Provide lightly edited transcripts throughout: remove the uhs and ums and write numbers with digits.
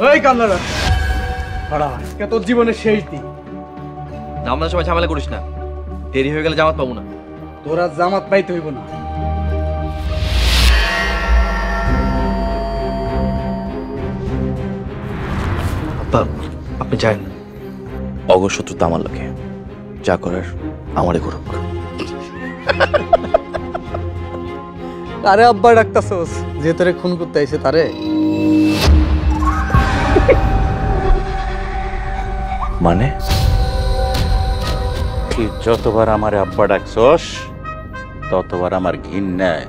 ওই কামলারা ভাড়া কে তোর জীবনের শেষ দিন। জামাতের সময় ঝামেলা করিস না, দেরি হয়ে গেলে জামাত পাবো না। তোরা জামাত পাইতে হইব না। আব্বা আপনি যান, অগশত্রুতা আমার লোকে, যা করার আমারে করুক। আরে আব্বা ডাকতাছস, যে তোরে খুন করতে আইছে তারে? মানে তুই যতবার আমার আব্বা ডাকছস ততবার আমার ঘৃণায়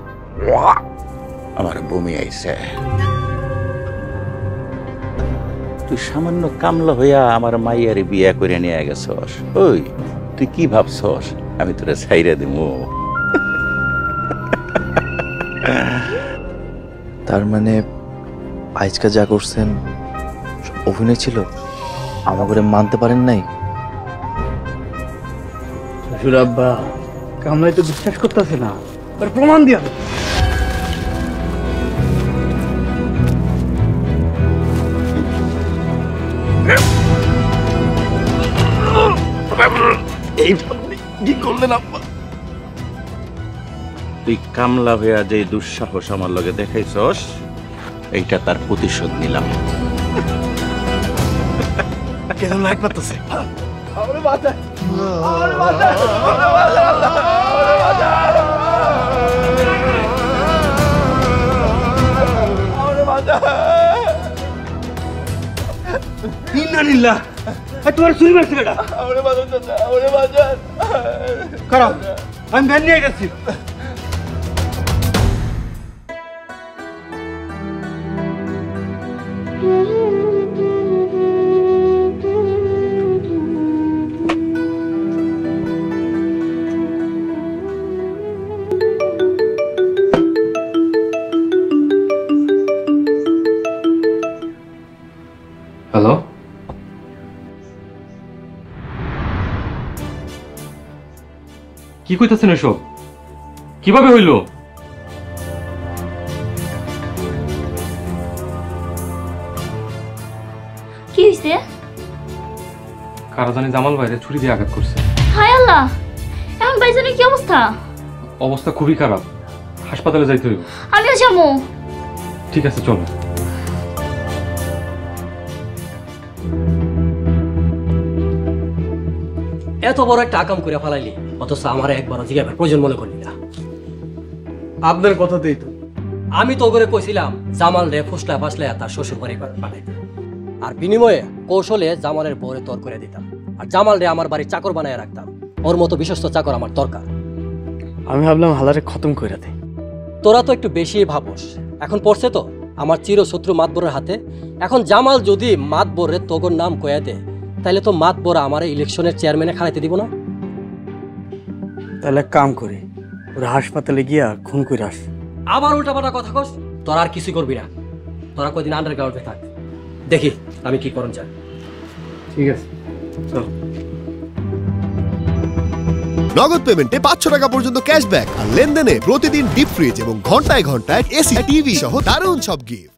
আমার বমি আইছে। তুই সামান্য কামলা হইয়া আমার মাইয়ারে বিয়া করে নিয়ে গেছস। ওই তুই কি ভাবছস আমি তোরে ছাইরা দিমু? তার মানে আজকে যা করছেন সব অভিনয় ছিল, আমাকে মানতে পারেন নাই? শ্বশুর আব্বা কামলাই তো বিশ্বাস করতেছে না, তার প্রমাণ দিয়া কি করলেন আব্বা? তুই কামলা হইয়া যে দুঃসাহস আমার লগে দেখাইছস এইটা তার প্রতিশোধ নিলাম। কেন লাইক মারতেছে? তোমার চুরি মারছে বেটা। খারাপ, আমি ভ্যান নিয়ে গেছি। হ্যালো, কি কইতাছেন এসব? কিভাবে হইল? কি হইছে? কারা জানি জামাল ভাইরে ছুরি দিয়ে আঘাত করছে। হায় আল্লাহ, এখন ভাইজানের কি অবস্থা? অবস্থা খুবই খারাপ, হাসপাতালে যাইতে হইব। আমিও যাবো। ঠিক আছে চলো। এত বড় একটা আকাম করে ফেলাইলি, অথচ আমার একবারও জিজ্ঞাসার প্রয়োজন মনে করলি না। আপনার কথাতেই তো আমি তো করে কইছিলাম জামাল রে ফুসলা ফাসলা তার শ্বশুর বাড়ি পাঠাইতে, আর বিনিময়ে কৌশলে জামালের বউরে তর করে দিতাম, আর জামাল রে আমার বাড়ি চাকর বানায় রাখতাম। ওর মতো বিশ্বস্ত চাকর আমার দরকার। আমি ভাবলাম হালারে খতম করে দে। তোরা তো একটু বেশি ভাবস। এখন পড়ছে তো আমার চিরশত্রু মাতবরের হাতে। এখন জামাল যদি মাতবরের তোগর নাম কয়ে দে, তাহলে তো মাতবর আমার ইলেকশনের চেয়ারম্যানে খাড়াইতে দিব না। তাহলে এক কাম করি, ওরা হাসপাতালে গিয়া খুন করে আস। আবার উল্টাপাল্টা কথা কস, তোরা আর কিছু করবি না। তোরা কয়দিন আন্ডারগ্রাউন্ডে থাক, দেখি আমি কি করণ চাই। ঠিক আছে চল। নগদ পেমেন্টে 500 টাকা পর্যন্ত ক্যাশব্যাক আর লেনদেনে প্রতিদিন ডিপ ফ্রিজ এবং ঘন্টায় ঘন্টায় এসি টিভি সহ দারুণ সব গিফট।